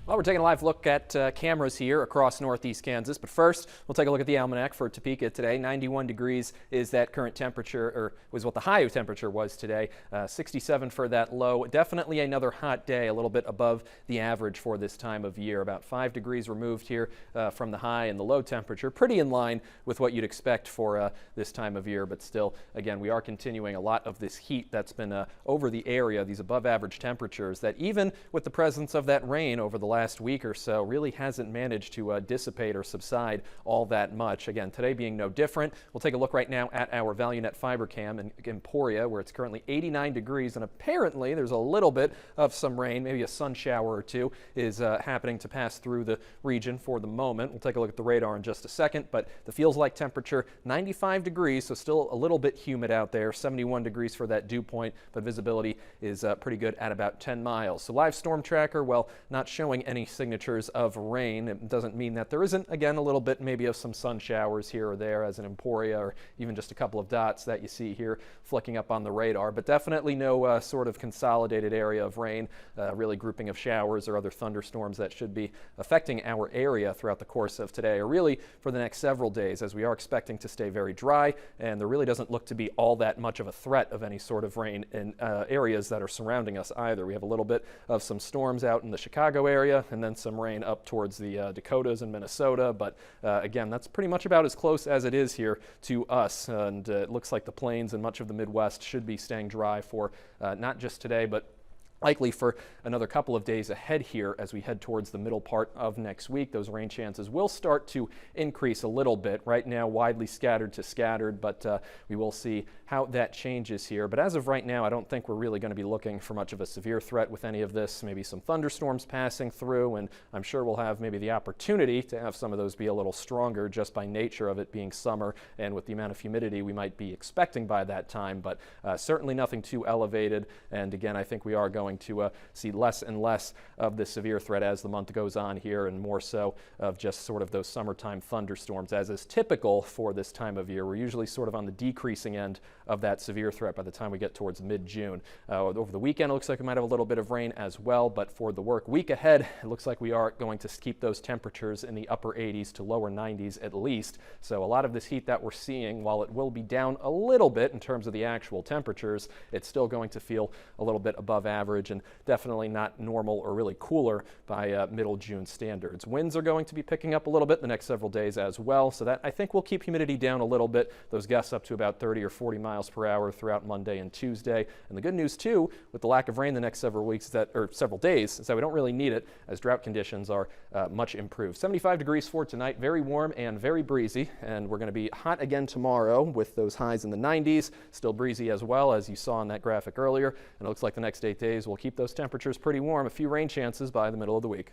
Well, we're taking a live look at cameras here across northeast Kansas, but first we'll take a look at the almanac for Topeka today. 91 degrees is that current temperature, or was what the high temperature was today. 67 for that low. Definitely another hot day, a little bit above the average for this time of year. About 5 degrees removed here from the high and the low temperature. Pretty in line with what you'd expect for this time of year, but still, again, we are continuing a lot of this heat that's been over the area, these above average temperatures that even with the presence of that rain over the last week or so really hasn't managed to dissipate or subside all that much. Again, today being no different. We'll take a look right now at our ValueNet fiber cam in Emporia, where it's currently 89 degrees, and apparently there's a little bit of some rain, maybe a sun shower or two is happening to pass through the region for the moment. We'll take a look at the radar in just a second, but the feels like temperature 95 degrees, so still a little bit humid out there. 71 degrees for that dew point, but visibility is pretty good at about 10 miles. So live storm tracker, well, not showing any signatures of rain. It doesn't mean that there isn't, again, a little bit maybe of some sun showers here or there as in Emporia, or even just a couple of dots that you see here flicking up on the radar, but definitely no sort of consolidated area of rain, really grouping of showers or other thunderstorms that should be affecting our area throughout the course of today, or really for the next several days, as we are expecting to stay very dry, and there really doesn't look to be all that much of a threat of any sort of rain in areas that are surrounding us either. We have a little bit of some storms out in the Chicago area, and then some rain up towards the Dakotas and Minnesota, but again, that's pretty much about as close as it is here to us, and it looks like the plains and much of the Midwest should be staying dry for not just today, but likely for another couple of days ahead here as we head towards the middle part of next week. Those rain chances will start to increase a little bit. Right now, widely scattered to scattered, but we will see how that changes here. But as of right now, I don't think we're really going to be looking for much of a severe threat with any of this. Maybe some thunderstorms passing through, and I'm sure we'll have maybe the opportunity to have some of those be a little stronger just by nature of it being summer and with the amount of humidity we might be expecting by that time, but certainly nothing too elevated. And again, I think we are going to see less and less of this severe threat as the month goes on here, and more so of just sort of those summertime thunderstorms, as is typical for this time of year. We're usually sort of on the decreasing end of that severe threat by the time we get towards mid-June. Over the weekend, it looks like we might have a little bit of rain as well, but for the work week ahead, it looks like we are going to keep those temperatures in the upper 80s to lower 90s at least. So a lot of this heat that we're seeing, while it will be down a little bit in terms of the actual temperatures, it's still going to feel a little bit above average, and definitely not normal or really cooler by middle June standards. Winds are going to be picking up a little bit the next several days as well, so that I think will keep humidity down a little bit. Those gusts up to about 30 or 40 miles per hour throughout Monday and Tuesday. And the good news too, with the lack of rain the next several weeks, or several days, is that we don't really need it, as drought conditions are much improved. 75 degrees for tonight, very warm and very breezy, and we're going to be hot again tomorrow with those highs in the 90s, still breezy as well, as you saw in that graphic earlier. And it looks like the next 8 days we'll keep those temperatures pretty warm. A few rain chances by the middle of the week.